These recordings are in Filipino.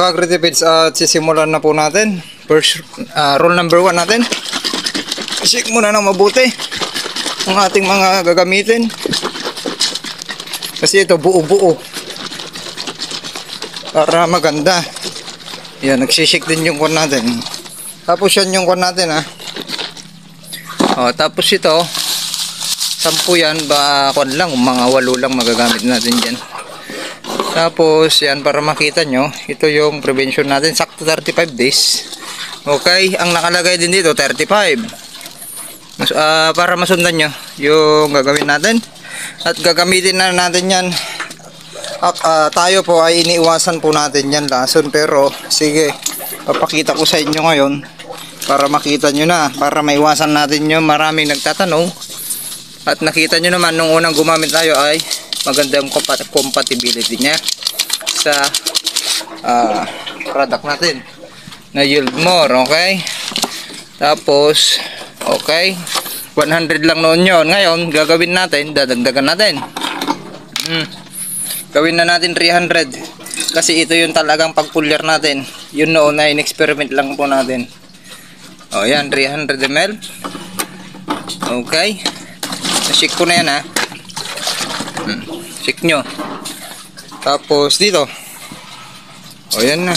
ka-agritipeds, at sisimulan na po natin. First, rule number 1 natin. Shake muna ng mabuti ang ating mga gagamitin. Kasi ito buo-buo. Para maganda. Yan, nagsishake din yung kon natin. Tapos yan yung kon natin ha. Tapos ito, 10 yan, ba kon lang, mga 8 lang magagamit natin dyan. Tapos yan, para makita nyo, ito yung prevention natin, sakto 35 days. Okay, ang nakalagay din dito 35. Para masundan nyo yung gagawin natin. At gagamitin na natin yan. Tayo po ay iniiwasan po natin yan lason. Pero sige, papakita ko sa inyo ngayon para makita nyo na, para maiwasan natin yung maraming nagtatanong. At nakita nyo naman nung unang gumamit tayo ay maganda yung compatibility niya sa product natin na yield more. Okay, tapos okay, 100 lang noon yon. Ngayon gagawin natin, dadagdagan natin. Gawin na natin 300 kasi ito yung talagang pagpuller natin. Yun noon na in-experiment lang po natin. Yan, 300 ml. Okay, na-shake ko na yan ha. Shake nyo. Tapos dito, yan na.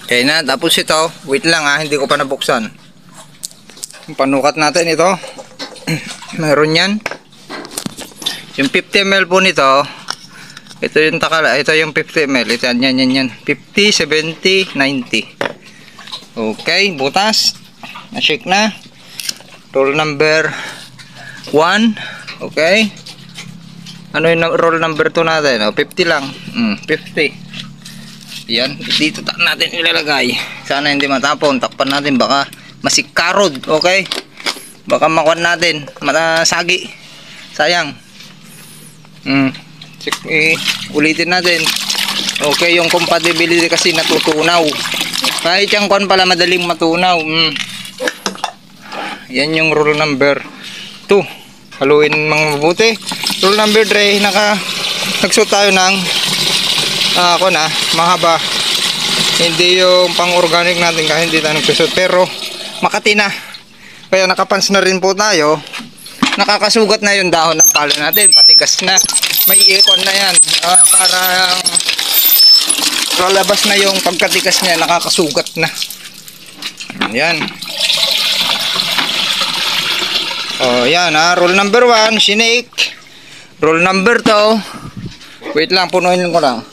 Okay na. Tapos ito, wait lang ha, hindi ko pa nabuksan. Panukat natin ito. Meron yan. Yung 50 ml po nito, ito yung takala, ito yung 50 ml. Ito yan. 50, 70, 90. Okay, butas. Na-shake na. Roll number 1. Okay. Ano yung roll number 2 natin? 50 lang. 50. Yan. Dito natin ilalagay. Sana hindi matapon. Takpan natin. Baka masikarod. Okay. Baka makuha natin. Matasagi. Sayang. Ulitin natin. Okay. Yung compatibility kasi natutunaw. Kahit yung kon pala madaling matunaw. Yan yung rule number 2. Haluin mga mabuti. Rule number 3, nagsuot tayo ng mahaba. Hindi yung pang-organic natin kahit hindi tayo nagsuot. Pero makati na. Kaya nakapans na rin po tayo. Nakakasugat na yung dahon ng palay natin. Patigas na. May ikon na yan. Para lalabas na yung pagkatigas niya. Nakakasugat na. Yan. Yan ha. Rule number 1, sinake. Rule number 2. Wait lang, punuin ko lang.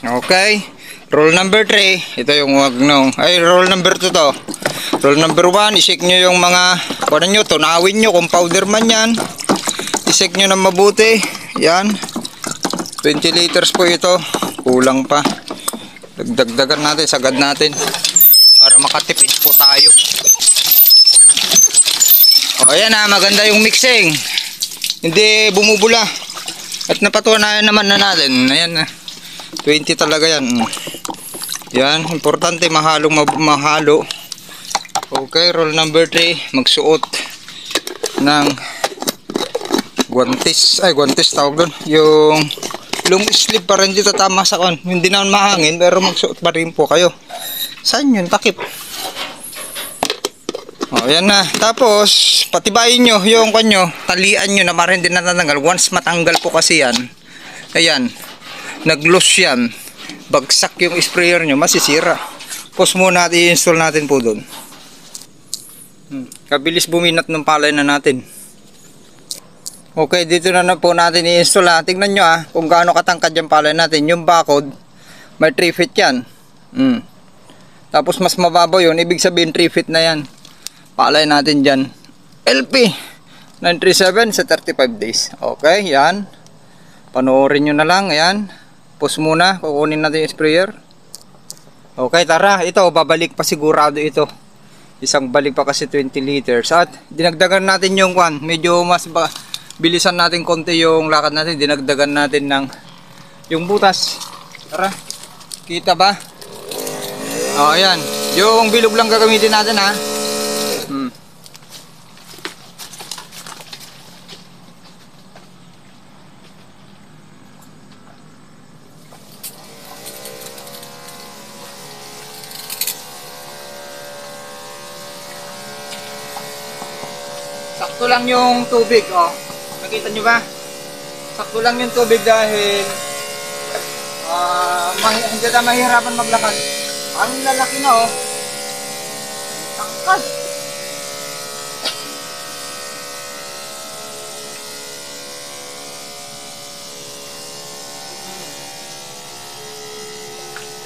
Okay. Rule number 3. Ito yung rule number 2 to. Rule number 1, isik nyo yung mga tunawin nyo kung powder man yan. Isik nyo na mabuti. Yan. 20 liters po ito. Kulang pa. Dagdagan natin, sagad natin. Para makatipid po tayo. Ayan ha, maganda yung mixing. Hindi bumubula. At napatunayan naman na natin. Ayan na. 20 talaga yan. Yan, importante mahalo. Okay, rule number 3, magsuot ng guantes. Guantes tawag doon. Yung long sleeve para hindi tatama sa kon. Hindi naman mahangin pero magsuot pa rin po kayo. Saan yun? Takip. Yan na. Tapos, patibayin nyo yung kanyo. Talian nyo na para hindi natatanggal. Once matanggal po kasi yan. Ayan. Nag-loose yan. Bagsak yung sprayer nyo. Masisira. Pause muna at i-install natin po doon. Kabilis buminat ng palay na natin. Okay, dito na po natin i-install ha. Tingnan nyo kung gaano katangkad yung palay natin. Yung bakod, may 3 feet yan. Tapos mas mababaw yun. Ibig sabihin 3 feet na yan. Palay natin dyan. LP 937 sa 35 days. Okay, yan. Panoorin nyo na lang. Ayan. Pause muna. Kukunin natin yung sprayer. Okay, tara. Ito, babalik pa sigurado ito. Isang balik pa kasi 20 liters. At dinagdagan natin yung medyo mas bilisan natin konti yung lakad natin. Dinagdagan natin ng yung butas. Tara. Kita ba? Ayan. Yung bilog lang gagamitin natin ha. Sakto lang yung tubig, oh. Nakita nyo ba? Sakto lang yung tubig dahil hindi na mahirapan maglakad. Ang lalaki na, oh. Tangkad.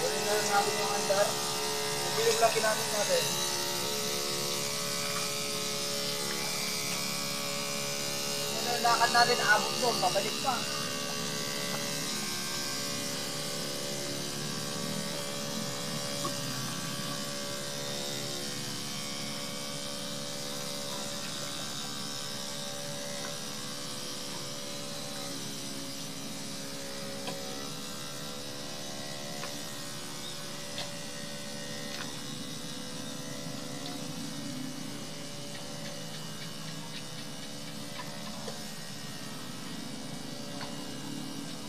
Kunin na lang natin yung andar. Yung laki natin. Lakad natin, abot doon, babalik pa.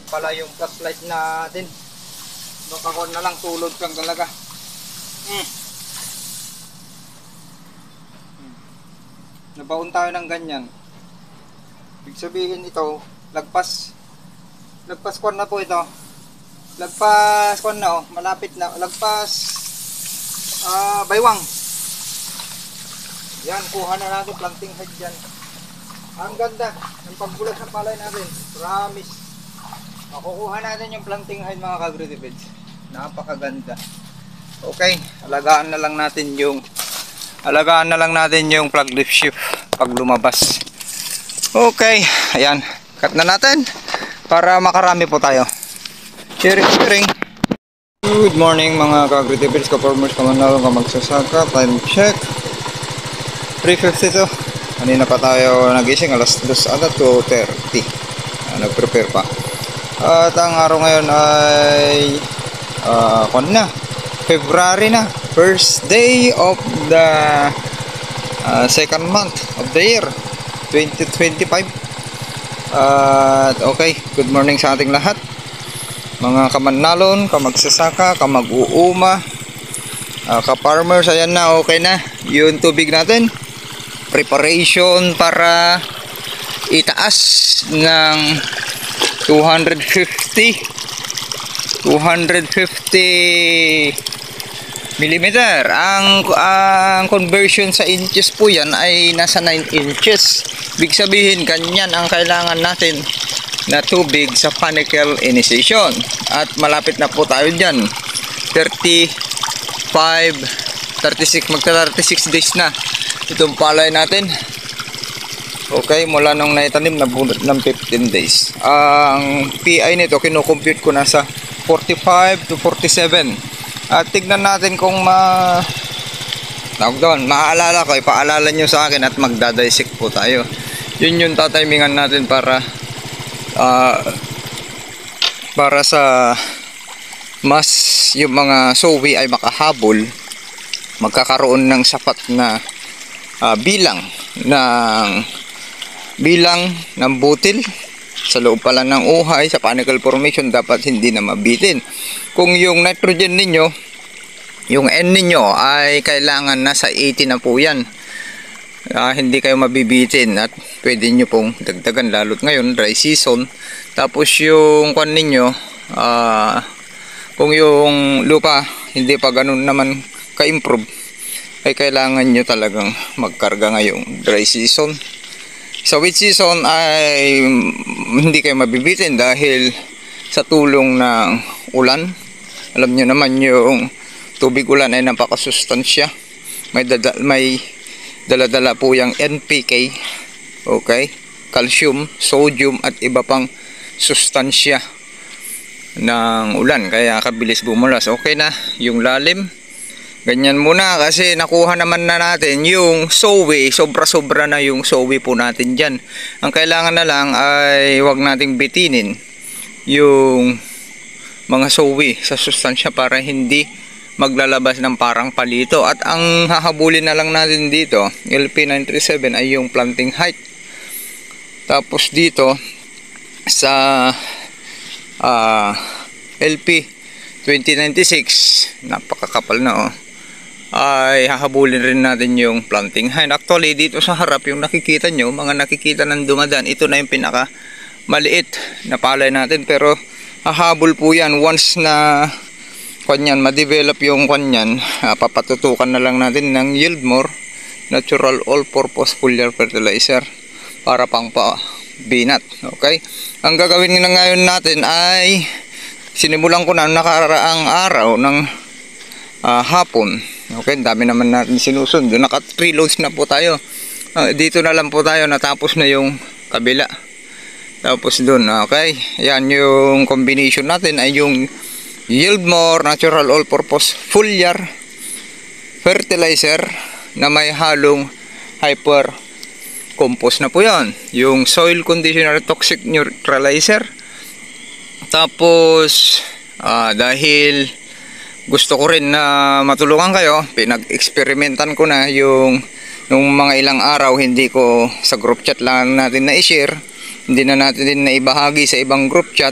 Pala yung flashlight natin, baka ko na lang tulog kang talaga. Nabaon tayo ng ganyan. Ibig sabihin ito, lagpas kon na po ito. Lagpas kon na, oh, malapit na. Lagpas baywang. Yan, kuha na natin planting head dyan. Ang ganda ng pagbulag ng palay natin, promise. Makukuha natin yung planting head, mga ka-agritipeds. Napakaganda. Okay, alagaan na lang natin yung plug leaf shift pag lumabas. Okay, ayan, cut na natin para makarami po tayo. Cheering. Good morning mga ka-agritipeds, ka-farmers, kamanalo, kamagsasaka. Time check 3:52. Kanina pa tayo nagising, alas 2:30. Nag-prepare pa. At ang araw ngayon ay February na, first day of the second month of the year 2025. Okay, good morning sa ating lahat, mga kamanalon, kamagsasaka, kamag-uuma, ka-farmers. Ayan na, okay na yung tubig natin, preparation para itaas ng 250 millimeter. Ang conversion sa inches po yan ay nasa 9 inches. Ibig sabihin, ganyan ang kailangan natin na tubig sa panicle initiation. At malapit na po tayo dyan. 36 days na itong palay natin. Okay, mula nung naitanim na bunot ng 15 days. Ang PI nito, kinukompute ko na sa 45 to 47. At tignan natin kung maaalala ko, ipaalala nyo sa akin at magdadisect po tayo. Yun yung tatimingan natin para sa mas yung mga sowi ay makahabol, magkakaroon ng sapat na bilang ng butil sa loob pala ng uhay. Sa panicle formation dapat hindi na mabitin. Kung yung nitrogen ninyo, yung N ninyo ay kailangan nasa 80 na po yan, hindi kayo mabibitin at pwede nyo pong dagdagan, lalo't ngayon dry season. Tapos yung kwan ninyo, kung yung lupa hindi pa ganun naman ka-improve, ay kailangan nyo talagang magkarga ngayong dry season. Sa wet season ay hindi kayo mabibitin dahil sa tulong ng ulan. Alam nyo naman yung tubig ulan ay napakasustansya. May dala-dala po yung NPK, okay, calcium, sodium at iba pang sustansya ng ulan, kaya kabilis bumulas. Okay na yung lalim. Ganyan muna kasi nakuha naman na natin yung sowi, sobra-sobra na yung sowi po natin dyan. Ang kailangan na lang ay huwag nating bitinin yung mga sowi sa sustansya para hindi maglalabas ng parang palito. At ang hahabulin na lang natin dito, LP937, ay yung planting height. Tapos dito sa LP2096, napakakapal na, oh. ay hahabulin rin natin yung planting hind. Actually dito sa harap yung nakikita nyo, mga nakikita ng dumadaan, ito na yung pinaka maliit na palay natin, pero hahabol po yan once na kanyan ma-develop yung kanyan. Papatutukan na lang natin ng Yieldmore natural all-purpose foliar fertilizer para pang binat. Okay, ang gagawin na ngayon natin ay sinimulan ko na nakaraang araw ng hapon. Okay, dami naman natin sinusundo. Naka 3 loads na po tayo. Dito na lang po tayo, natapos na yung kabila. Tapos dun, okay. Yan yung combination natin ay yung Yieldmore natural all-purpose foliar fertilizer na may halong hyper compost na po yan. Yung soil conditioner toxic neutralizer. Tapos dahil gusto ko rin na matulungan kayo, pinag-experimentan ko na yung nung mga ilang araw, hindi ko sa group chat lang natin na i-share, hindi na natin din na ibahagi sa ibang group chat.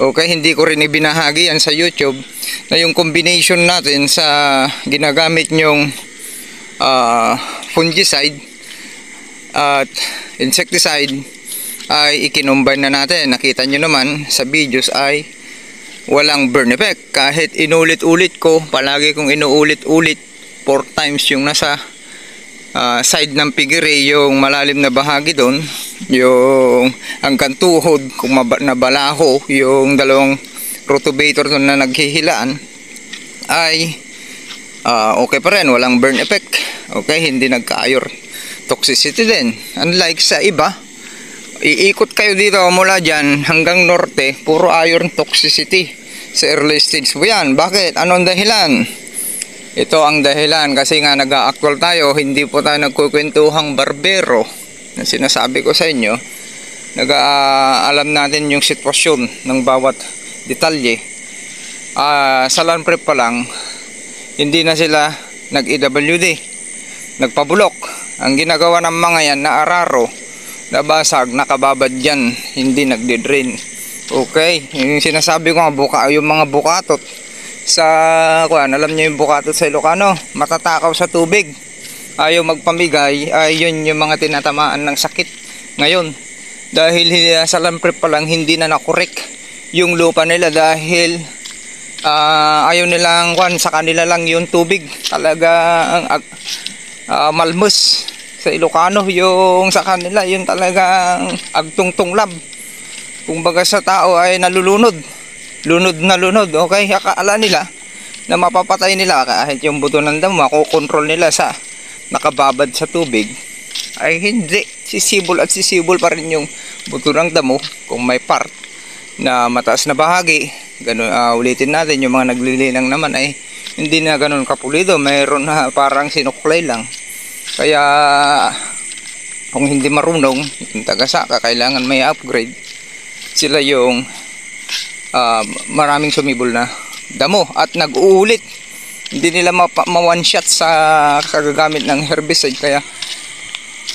Okay, hindi ko rin ibinahagi yan sa YouTube, na yung combination natin sa ginagamit nyong fungicide at insecticide ay ikinumbine na natin. Nakita nyo naman sa videos ay walang burn effect. Kahit inulit-ulit ko, palagi kong inuulit-ulit 4 times yung nasa side ng piggery, yung malalim na bahagi doon, yung hanggang tuhod, kung nabalaho yung dalawang rotovator doon na naghihilaan, ay okay pa rin, walang burn effect. Okay, hindi nagka-iron toxicity din. Unlike sa iba, iikot kayo dito mula dyan hanggang norte, puro iron toxicity sa early stage po yan. Bakit? Anong dahilan? Ito ang dahilan kasi nga nag-a-actual tayo, hindi po tayo nagkukwentuhang barbero na sinasabi ko sa inyo. Alam natin yung sitwasyon ng bawat detalye. Sa land prep pa lang, hindi na sila nag-EWD, nagpabulok. Ang ginagawa ng mga yan na araro, nabasag, nakababad dyan, hindi nagde-drain. Okay, yung sinasabi ko nga, yung mga bukatot sa alam niyo yung bukatot sa Ilocano, matatakaw sa tubig, ayaw magpamigay, ay yun yung mga tinatamaan ng sakit ngayon. Dahil sa land prep pa lang, hindi na nakorek yung lupa nila dahil ayaw nilang sa kanila lang yung tubig talaga malmus. Sa Ilocano, yung sa kanila yung talagang agtungtunglab. Kumbaga sa tao ay nalulunod, lunod na lunod. Okay, akala nila na mapapatay nila kahit yung buto ng damo makokontrol nila sa nakababad sa tubig. Ay hindi, sisibol at sisibol pa rin yung buto ng damo kung may part na mataas na bahagi. Ganun, ulitin natin, yung mga naglilinang naman ay hindi na ganun kapulido, mayroon na parang sinuklay lang. Kaya kung hindi marunong yung taga-saka, kailangan may upgrade. Sila yung maraming sumibol na damo at nag-uulit. Hindi nila ma-one shot sa kagagamit ng herbicide, kaya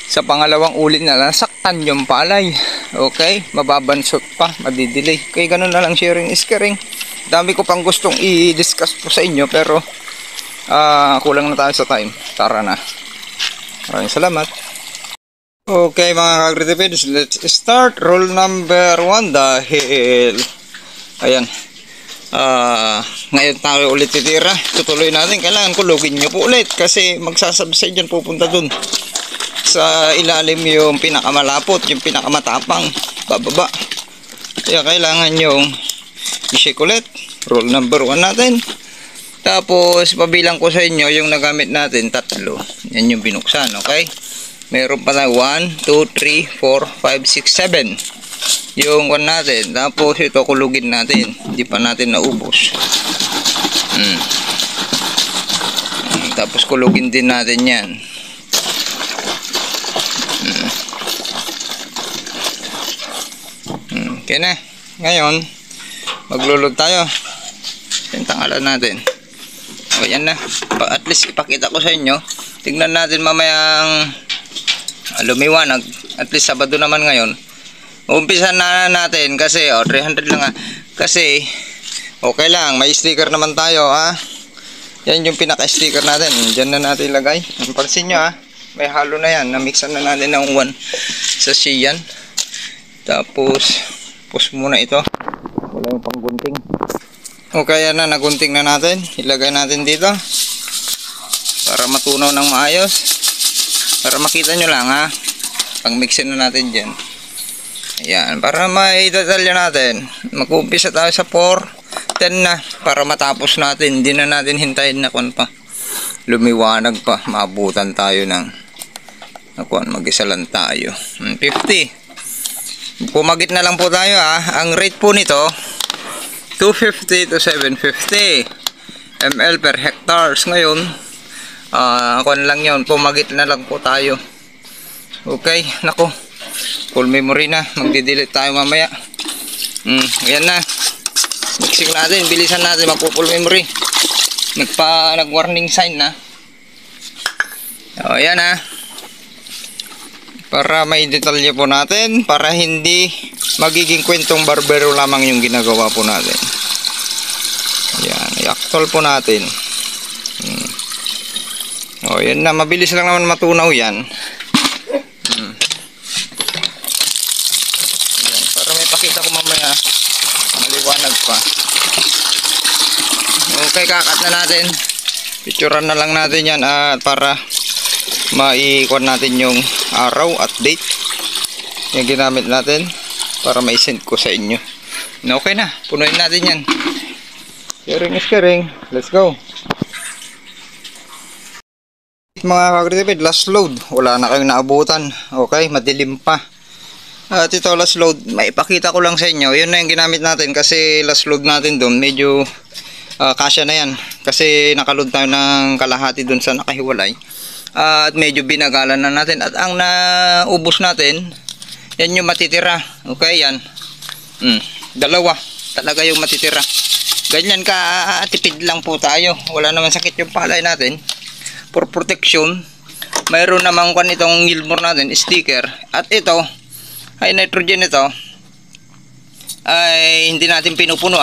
sa pangalawang ulit na nasaktan yung palay. Okay, mababansot pa, madidelay. Kaya ganun na lang, sharing is caring. Dami ko pang gustong i-discuss po sa inyo, pero kulang na tayo sa time. Tara na. Maraming salamat. Okay mga kagritipeds, let's start. Rule number 1 dahil ayan, ngayon tayo ulit titira. Tutuloy natin, kailangan kulugin nyo po ulit kasi magsasabsay dyan, pupunta dun sa ilalim yung pinakamalapot, yung pinakamatapang bababa. Kaya kailangan yung i-shake ulit. Rule number 1 natin. Tapos pabilang ko sa inyo yung nagamit natin, 3. Yan yung binuksan. Okay, meron pa tayo 1, 2, 3, 4, 5, 6, 7 yung 1 natin. Tapos ito kulugin natin, hindi pa natin naubos. Tapos kulugin din natin yan. Okay na. Ngayon maglulod tayo. Yung tangalan natin. O yan na. At least ipakita ko sa inyo. Tignan natin mamayang lumiwanag. At least Sabado naman ngayon. Umpisa na natin kasi 300 lang kasi okay lang. May sticker naman tayo Yan yung pinaka-sticker natin. Diyan na natin ilagay. Pansin nyo may halo na yan. Namixan na natin ng 1 sa siyan. Tapos, push muna ito. Wala yung panggunting. Okay, yan na. Nagunting na natin. Ilagay natin dito. Para matunaw ng maayos. Para makita nyo lang Pang-mixin na natin dyan. Ayan. Para maidetalya natin. Mag-umpisa tayo sa 4:10 na. Para matapos natin. Hindi na natin hintayin na kung pa. Lumiwanag pa. Maabutan tayo ng mag-isa lang tayo. 50. Pumagit na lang po tayo Ang rate po nito 250 to 750 ml per hectares. Ngayon lang yun. Pumagit na lang po tayo. Okay. Nako. Full memory na. Magdi-delete tayo mamaya. Ayan na. Mixing natin. Bilisan natin. Magpo-full memory. Nag-warning sign na. Ayan para may detalye po natin. Para hindi magiging kwentong barbero lamang yung ginagawa po natin. Ayan. I-actual po natin. Ayan na. Mabilis lang naman matunaw yan. Para may pakita ko mamaya maliwanag pa. Okay, kakat na natin. Picturean na lang natin yan para maikuha natin yung araw at date yung ginamit natin para ma-send ko sa inyo. Okay na, punuin natin yan. Sharing is caring. Let's go. Mga kagritipid, last load. Wala na kayong naabutan. Okay, madilim pa. At ito last load, maipakita ko lang sa inyo. Yun na yung ginamit natin kasi last load natin doon medyo kasya na yan. Kasi nakaload tayo ng kalahati doon sa nakahiwalay. At medyo binagalan na natin. At ang naubos natin, yan yung matitira. Okay, yan. Dalawa. Talaga yung matitira. Ganyan ka-tipid lang po tayo. Wala naman sakit yung palay natin. For protection, mayroon naman kung itong Gilmore natin, sticker. At ito, high nitrogen ito, ay hindi natin pinupuno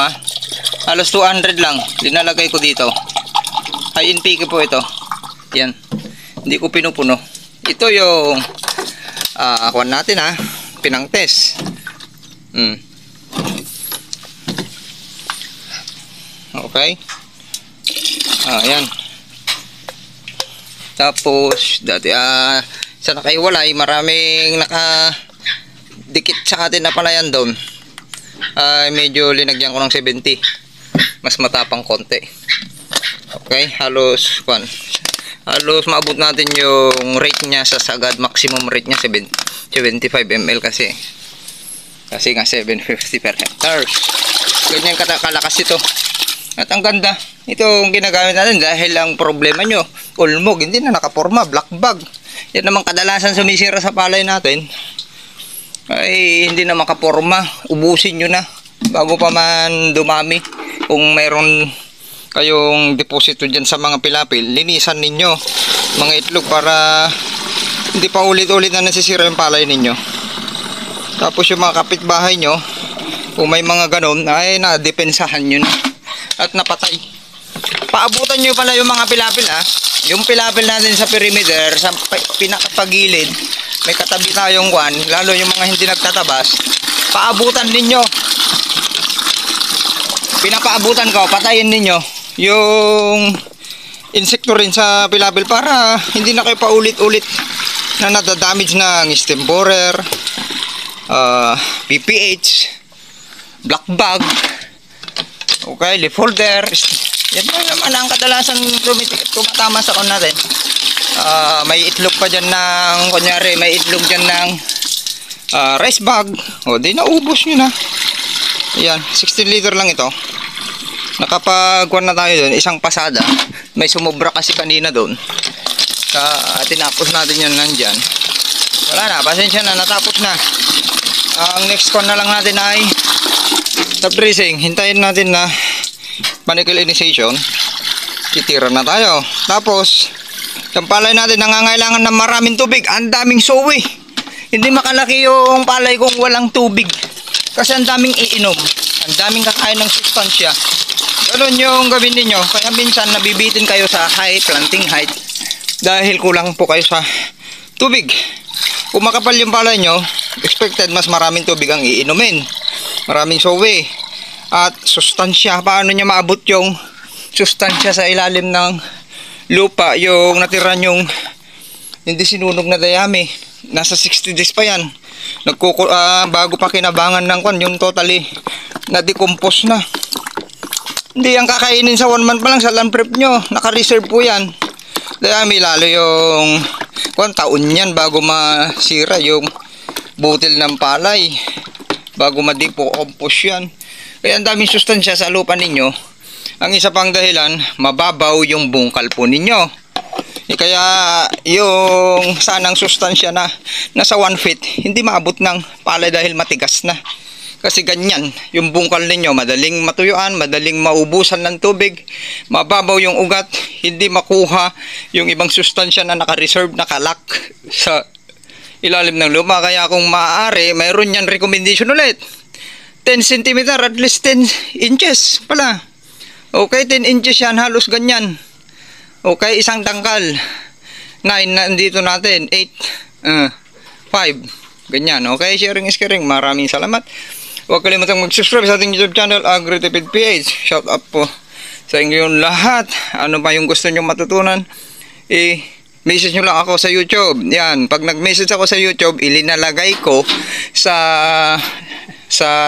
halos 200 lang dinalagay ko dito. High NPK po ito. Yan, hindi ko pinupuno. Ito yung akuan natin pinang test. Okay. Yan. Tapos dati sa nakaiwalay, maraming nakadikit sa atin na palayan doon. Medyo linagyan ko ng 70. Mas matapang konti. Okay, halos maabot natin yung rate niya sa sagad. Maximum rate niya 75 ml kasi nga 750 per hectare. Ganyan kalakas ito. At ang ganda, itong ginagamit natin dahil ang problema nyo, ulmog, hindi na nakaporma, black bag. Yan naman kadalasan sumisira sa palay natin. Ay hindi na makaporma, ubusin nyo na bago pa man dumami. Kung mayroon kayong deposito dyan sa mga pilapil, linisan ninyo mga itlog para hindi pa ulit-ulit na nasisira yung palay ninyo. Tapos yung mga kapitbahay nyo, kung may mga ganon, ay nadepensahan nyo na at napatay. Paabutan nyo pala yung mga pilapil yung pilapil natin sa perimeter, sa pinakapagilid, may katabi tayong lalo yung mga hindi nagtatabas, paabutan ninyo. Pinapaabutan ko, patayin ninyo yung insekto rin sa pilapil para hindi na kayo paulit-ulit na nadadamage ng stem borer, PPH, black bug, okay, leaf holder. Yan naman ang kadalasan tumatama sa kon natin. May itlog pa dyan ng, kunyari may itlog dyan ng rice bag. O di naubos nyo na. Ayan, 16 liter lang ito. Nakapagkuhan na tayo doon, isang pasada. May sumobra kasi kanina doon. Tinapos natin yun nandyan. Wala na, pasensya na, natapos na. Ang next one na lang natin ay top dressing. Hintayin natin na mechanical initiation. Titira na tayo. Tapos yung palay natin nangangailangan ng maraming tubig. Ang daming sowi. Hindi makalaki yung palay kung walang tubig. Kasi ang daming iinom. Ang daming kakain ng sustansya. Ganun yung gawin ninyo. Kaya minsan nabibitin kayo sa planting height dahil kulang po kayo sa tubig. Kung makapal yung palay nyo, expected mas maraming tubig ang iinumin, maraming sowe at sustansya. Paano niya maabot yung sustansya sa ilalim ng lupa, yung natira yung hindi sinunog na dayami? Nasa 60 days pa yan. Bago pa kinabangan ng kwan, yung totally na-decompose na. Hindi yan kakainin sa 1 month pa lang sa land prep nyo. Naka-reserve po yan. Dayami, lalo yung taon yan bago masira yung butil ng palay. Bago ma-decompose yan. Kaya ang daming sustansya sa lupa ninyo. Ang isa pang dahilan, mababaw yung bungkal po ninyo. Kaya yung sanang sustansya na nasa 1 feet, hindi maabot ng palay dahil matigas na. Kasi ganyan, yung bungkal ninyo madaling matuyuan, madaling maubusan ng tubig, mababaw yung ugat, hindi makuha yung ibang sustansya na naka-reserve, nakalak sa ilalim ng lupa. Kaya kung maaari, mayroon yan recommendation ulit. 10 cm, at least 10 inches pala. Okay, 10 inches yan, halos ganyan. Okay, isang tangkal. 9 na dito natin, 8, 5. Ganyan, okay, sharing is caring. Maraming salamat. Huwag kalimutang mag-subscribe sa ating YouTube channel, AgriTipid PH. Shout out po sa inyong lahat. Ano pa yung gusto nyo matutunan, message nyo lang ako sa YouTube. Yan, pag nag-message ako sa YouTube, ilinalagay ko sa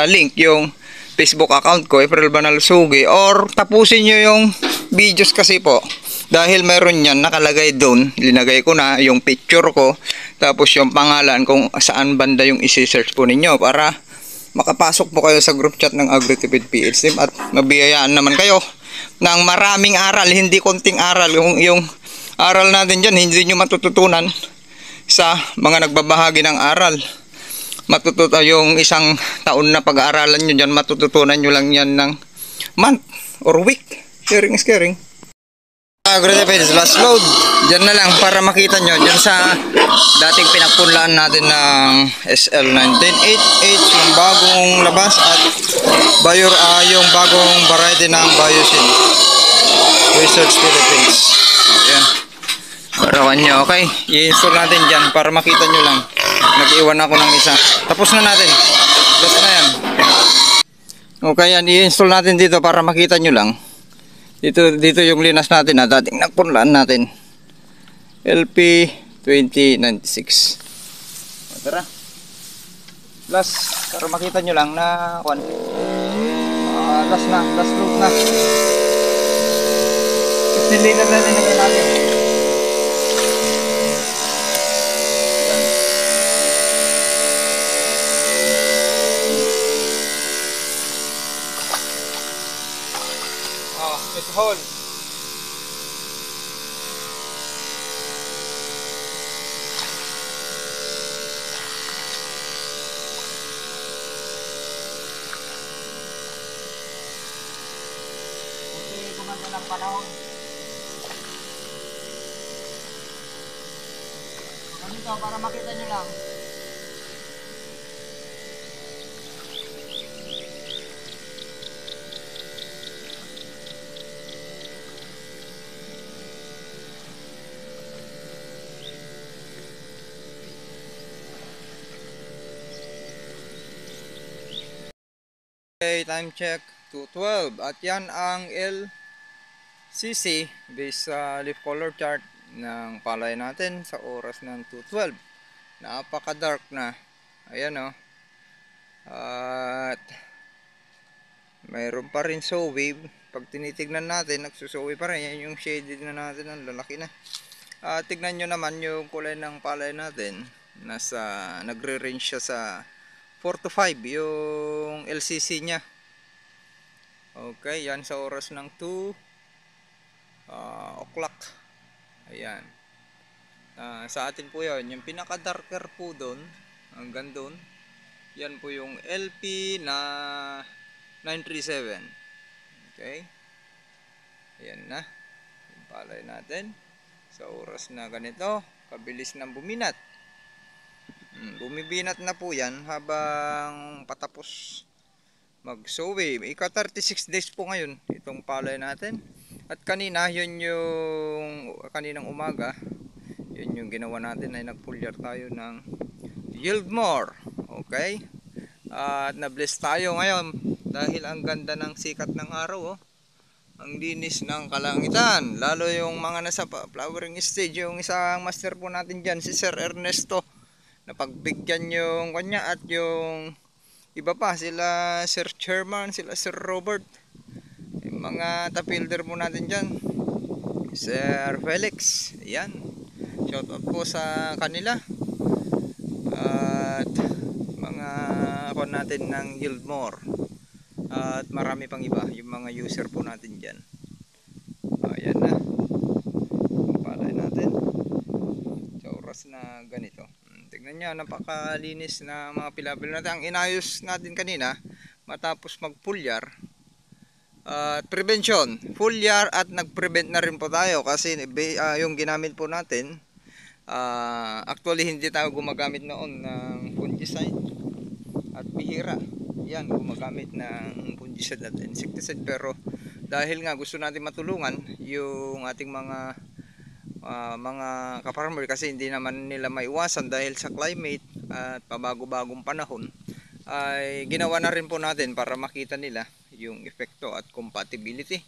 link yung Facebook account ko, April Banal Sugi, or tapusin nyo yung videos kasi po. Dahil meron yan nakalagay doon, linagay ko na yung picture ko, tapos yung pangalan kung saan banda yung isi-search po ninyo para makapasok po kayo sa group chat ng AgriTipid PH team at mabiyayaan naman kayo ng maraming aral, hindi konting aral. Yung aral natin dyan, hindi nyo matututunan sa mga nagbabahagi ng aral. Yung isang taon na pag-aaralan nyo dyan, matututunan nyo lang yan ng month or week. Sharing is caring. AgriTipid last load. Diyan na lang para makita nyo. Diyan sa dating pinagpunlaan natin ng SL1988, yung bagong labas, at yung bagong variety ng Biosyn Research Philippines. Ayan. Parawan nyo. Okay. I-install natin dyan para makita nyo lang. Nag-iwan ako ng isa. Tapos na natin. Last na yan. Okay, yan. I-install natin dito para makita nyo lang. Dito yung linas natin na dating nagpunlaan natin. LP 2096. Tara. Last, para makita nyo lang na last loop na. 15 liter na din natin. It's whole. Hindi gumanda ng panahon. Ganito para makita nyo lang. Okay, time check 2:12 at yan ang LCC based sa leaf color chart ng palay natin sa oras ng 2:12. Napaka dark na. Ayan o. At mayroon pa rin sowe. Pag tinitignan natin, nagsusowe pa rin. Yan yung shaded na natin, ang lalaki na. Tignan nyo naman yung kulay ng palay natin. Nagre-range siya sa 4 to 5 yung LCC nya. Okay, yan sa oras ng 2 o'clock. Ayan. Sa atin po yan, yung pinaka darker po doon, hanggang doon, yan po yung LP na 937. Okay. Ayan na yung palay natin sa oras na ganito, kabilis nang buminat. Bumibinat na po yan habang patapos mag-sowi. Ika 36 days po ngayon itong palay natin. At kanina, yun yung kaninang umaga, yun yung ginawa natin ay nagpulyar tayo ng yield more. Okay? At na-bless tayo ngayon dahil ang ganda ng sikat ng araw. Oh. Ang linis ng kalangitan. Lalo yung mga nasa flowering stage. Yung isang master po natin dyan, si Sir Ernesto. Napagbigyan yung kanya at yung iba pa. Sila Sir Chairman, sila Sir Robert. Yung mga tapilder po natin dyan. Sir Felix. Ayan. Shout out po sa kanila. At mga kon natin ng Yieldmore. At marami pang iba. Yung mga user po natin dyan. Ayan na. Palay natin. Sa oras na ganito. Tignan nyo. Napakalinis na mga pilabil natin. Ang inayos natin kanina. Matapos magpulyar. Prevention. Fulyar at nag-prevent na rin po tayo. Kasi yung ginamit po natin. Actually hindi tayo gumagamit noon ng fungicide at bihira yan gumagamit ng fungicide at insecticide, pero dahil nga gusto natin matulungan yung ating mga kaparmer kasi hindi naman nila maiwasan dahil sa climate at pabago-bagong panahon, ay ginawa na rin po natin para makita nila yung epekto at compatibility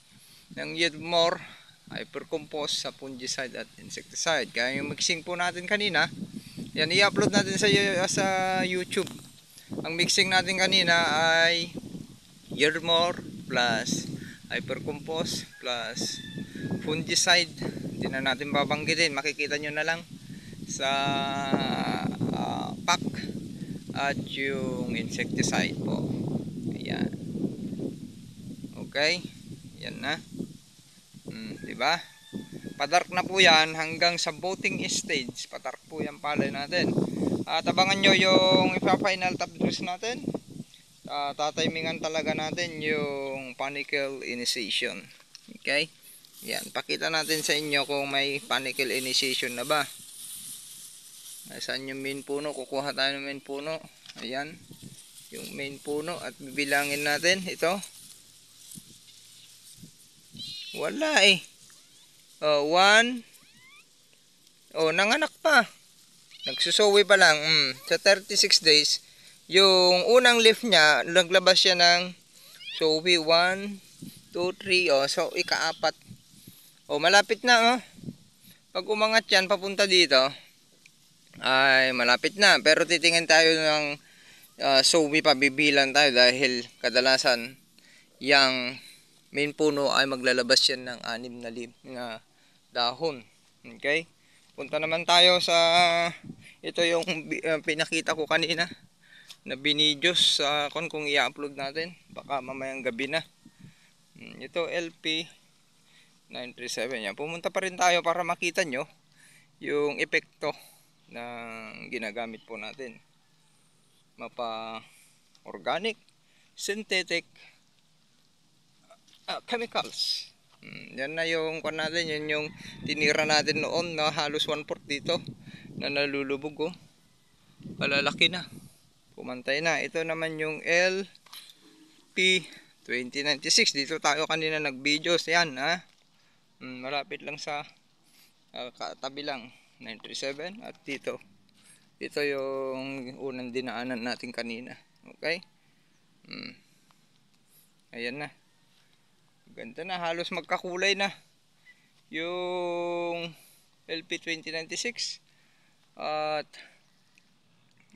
ng Yieldmore Hypercompose sa fungicide at insecticide. Kaya yung mixing po natin kanina, yan i-upload natin sa YouTube. Ang mixing natin kanina ay Yieldmore plus Hypercompose plus fungicide. Hindi na natin babanggitin, makikita nyo na lang sa pack at yung insecticide po. Ayan. Okay, yan na. Diba? Padark na po yan hanggang sa voting stage. Padark po yan palay natin. At abangan nyo yung ipa-final top dress natin. Tatimingan talaga natin yung panicle initiation. Okay? Yan. Pakita natin sa inyo kung may panicle initiation na ba. Saan yung main puno? Kukuha tayo ng main puno. Ayan. Yung main puno. At bibilangin natin. Ito. Wala eh. 1. Nanganak pa. Nagsusuwi pa lang. Sa 36 days, yung unang leaf niya, naglabas siya ng suwi 1, 2, 3. So, ika-4. Malapit na. Pag umangat yan, papunta dito, ay malapit na. Pero titingin tayo ng suwi pa, bibilan tayo dahil kadalasan, yung main puno ay maglalabas yan ng 6 na leaf na dahon. Okay? Punta naman tayo sa ito yung pinakita ko kanina na binidyos sa kung i-upload natin. Baka mamayang gabi na. Ito LP 937 yan. Pumunta pa rin tayo para makita nyo yung epekto ng ginagamit po natin. Mapa organic, synthetic, chemicals. Yan na yung kung natin, yan yung tinira natin noon na halos 1/4 dito na nalulubog. Malalaki na, pumantay na. Ito naman yung LP 2096. Dito tayo kanina nag videos yan malapit lang sa katabi lang 937. At dito yung unang dinaanan natin kanina. Okay. Ayan na. Ganda na, halos magkakulay na yung LP 2096 at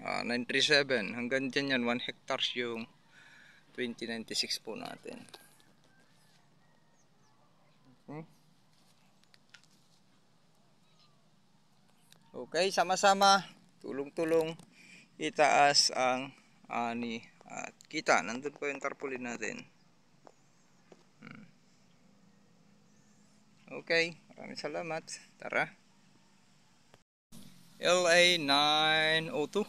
937. Hanggang dyan yan, 1 hectares yung 2096 po natin. Okay, sama-sama, tulong-tulong itaas ang ani at kita. Nandun po yung tarpaulin natin. Okay, maraming salamat. Tara. LA 902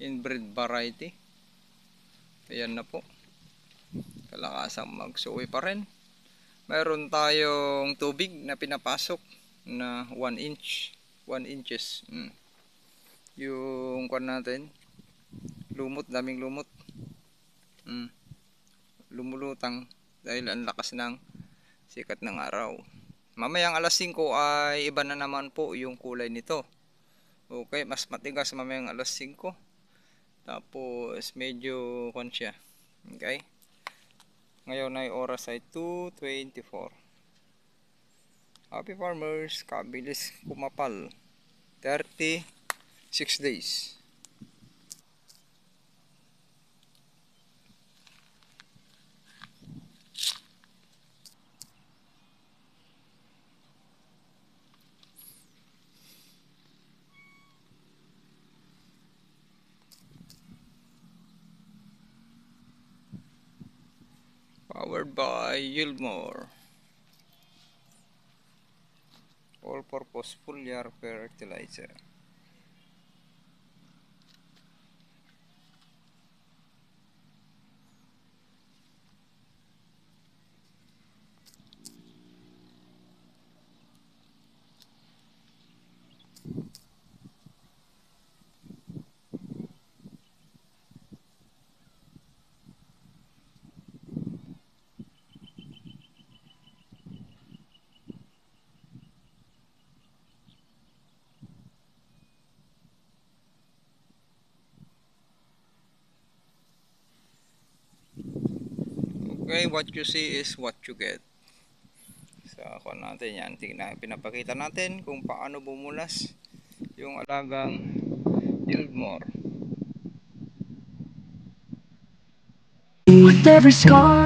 inbred variety. Ayan na po. Kalakasang magsuwi pa rin. Meron tayong tubig na pinapasok na 1 inches. Yung kwan natin, lumot, daming lumot. Lumulutang dahil ang lakas ng sikat ng araw. Mamayang alas 5 ay iba na naman po yung kulay nito. Okay, mas matigas mamayang alas 5. Tapos medyo siya. Okay. Ngayon ay oras ay 2:24. Happy farmers, kabilis kumapal. 36 days. Powered by Yieldmore. All-purpose foliar fertilizer. Okay, what you see is what you get. Sa ako natin yan, pinapakita natin kung paano bumulas yung alagang Yieldmore. With every scar